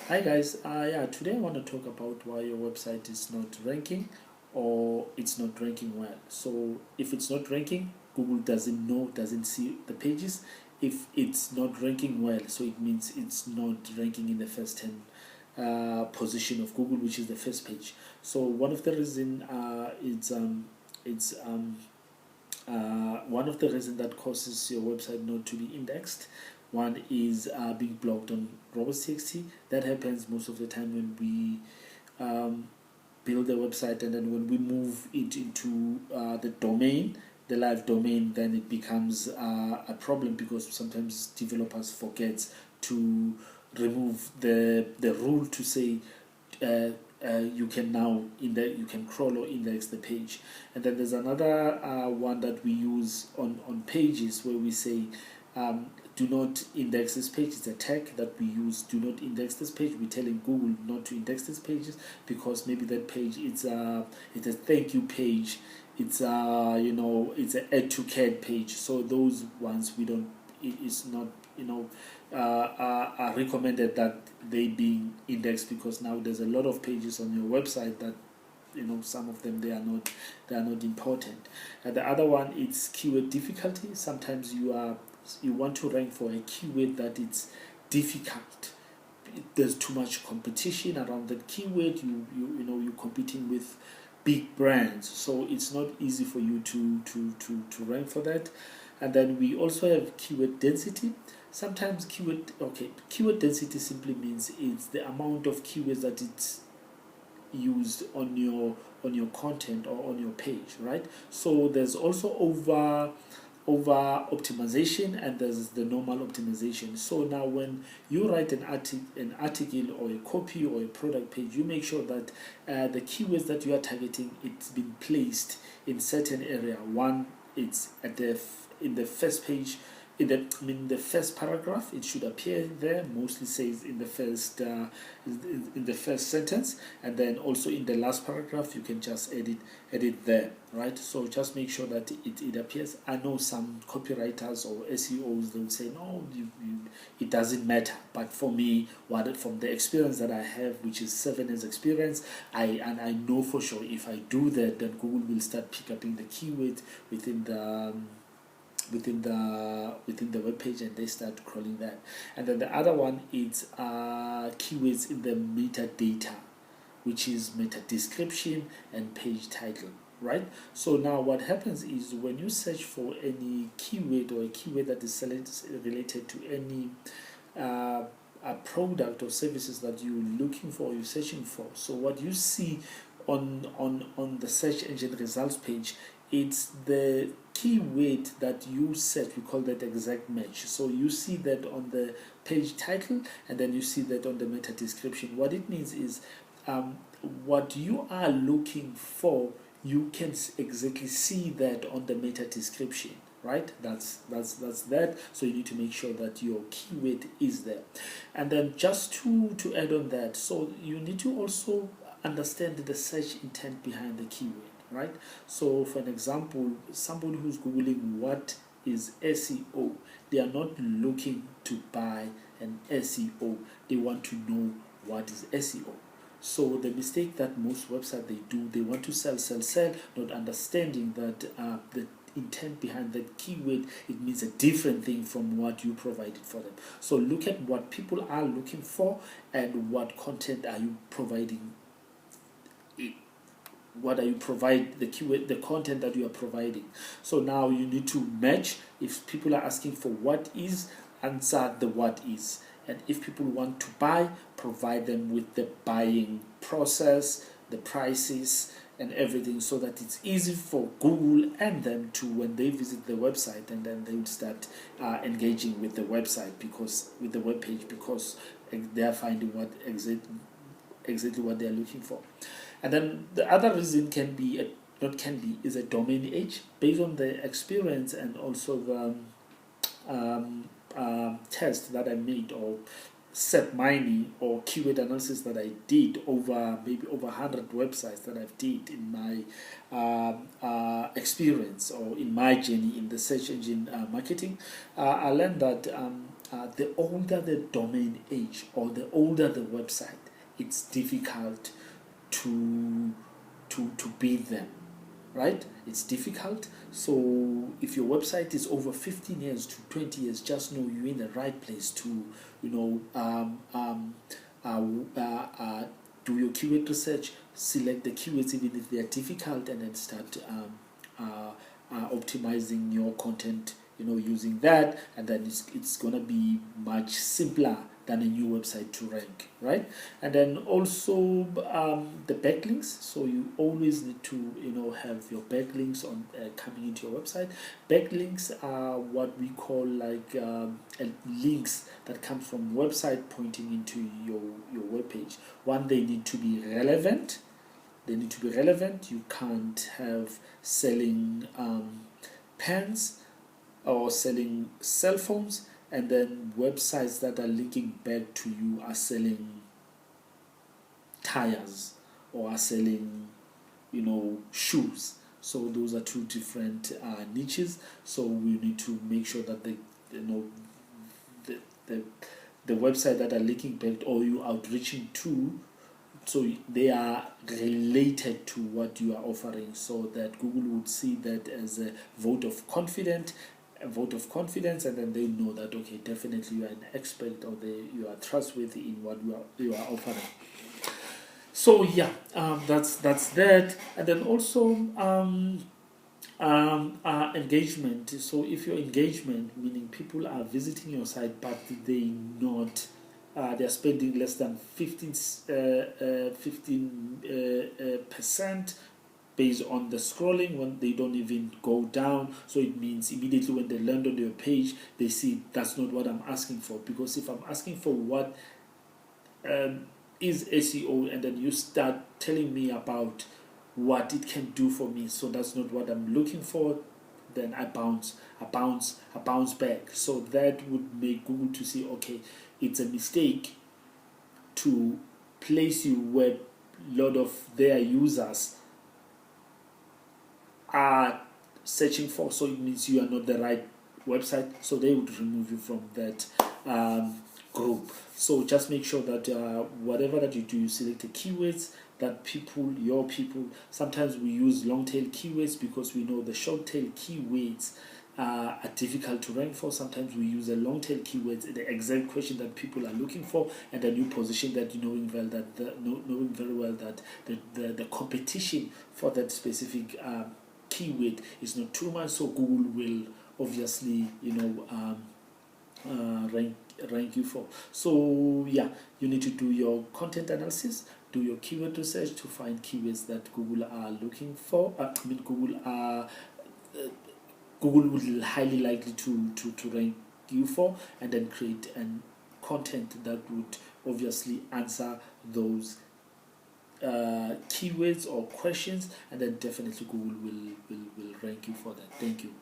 Hi guys, today I want to talk about why your website is not ranking or it's not ranking well. So if it's not ranking, Google doesn't see the pages. If it's not ranking well, so it means it's not ranking in the first 10 position of Google, which is the first page. So one of the reason it's one of the reasons that causes your website not to be indexed, one is being blocked on robots.txt. That happens most of the time when we build a website, and then when we move it into the domain, the live domain, then it becomes a problem because sometimes developers forget to remove the rule to say uh, you can crawl or index the page. And then there's another one that we use on pages where we say do not index this page. It's a tag that we use. Do not index this page. We're telling Google not to index these pages because maybe that page it's a thank you page. It's it's an add to cart page. So those ones we don't. It's not recommended that they being indexed because now there's a lot of pages on your website that some of them they are not important. And the other one it's keyword difficulty. Sometimes you want to rank for a keyword that it's difficult. There's too much competition around that keyword. You're competing with big brands, so it's not easy for you to rank for that. And then we also have keyword density. Sometimes keyword density simply means it's the amount of keywords that it's used on your content or on your page, right? So there's also over optimization, and there's the normal optimization. So now when you write an article or a copy or a product page, you make sure that the keywords that you are targeting, it's been placed in certain area. One, it's in the first page, in the first paragraph. It should appear there. Mostly says in the first sentence, and then also in the last paragraph you can just edit there, right? So just make sure that it appears. I know some copywriters or SEOs, they would say no, it doesn't matter, but for me, from the experience that I have, which is 7 years experience, I know for sure if I do that, then Google will start pick up the keyword within the web page, and they start crawling that. And then the other one is keywords in the metadata, which is meta description and page title, right? So now what happens is when you search for any keyword or a keyword that is related to any a product or services that you're looking for, you're searching for, so what you see on the search engine results page, it's the keyword that you set. We call that exact match. So you see that on the page title, and then you see that on the meta description. What it means is what you are looking for, you can exactly see that on the meta description, right? That's that. So you need to make sure that your keyword is there. And then just to add on that, so you need to also understand the search intent behind the keyword, right? So for an example, somebody who's googling what is SEO, they are not looking to buy an SEO, they want to know what is SEO. So the mistake that most websites they do, they want to sell, not understanding that the intent behind that keyword, it means a different thing from what you provided for them. So look at what people are looking for and what content are you providing. What are you provide the keyword, the content that you are providing. So now you need to match. If people are asking for what is, answer the what is. And if people want to buy, provide them with the buying process, the prices, and everything, so that it's easy for Google and them to, when they visit the website, and then they would start engaging with the website, because with the web page, because they are finding what exactly what they are looking for. And then the other reason is a domain age, based on the experience and also the test that I made, or set mining or keyword analysis that I did over maybe over 100 websites that I've did in my experience or in my journey in the search engine marketing. I learned that the older the domain age or the older the website, it's difficult to beat them, right? It's difficult. So if your website is over 15 years to 20 years, just know you're in the right place to, do your keyword research, select the keywords even if they are difficult, and then start optimizing your content, using that, and then it's gonna be much simpler than a new website to rank, right? And then also the backlinks. So you always need to have your backlinks on coming into your website. Backlinks are what we call like links that come from website pointing into your web page. One, they need to be relevant. You can't have selling pens or selling cell phones, and then websites that are linking back to you are selling tires or are selling shoes. So those are two different niches. So we need to make sure that the website that are linking back or you outreaching to, so they are related to what you are offering, so that Google would see that as a vote of confidence, and then they know that, okay, definitely you are an expert, or you are trustworthy in what you are offering. So yeah, that's that. And then also engagement. So if your engagement, meaning people are visiting your site but they're spending less than 15% based on the scrolling, when they don't even go down. So it means immediately when they land on your page, they see that's not what I'm asking for. Because if I'm asking for what is SEO, and then you start telling me about what it can do for me, so that's not what I'm looking for, then I bounce back. So that would make Google to see, okay, it's a mistake to place you where a lot of their users are searching for. So it means you are not the right website, so they would remove you from that group. So just make sure that whatever that you do, you select the keywords that your people, sometimes we use long tail keywords because we know the short tail keywords are difficult to rank for. Sometimes we use a long tail keywords, the exact question that people are looking for, and then you position that, knowing very well that the competition for that specific keyword is not too much, so Google will obviously rank you for. So yeah, you need to do your content analysis, do your keyword research to find keywords that Google are looking for. Google will highly likely to rank you for, and then create an content that would obviously answer those keywords or questions, and then definitely Google will rank you for that. Thank you.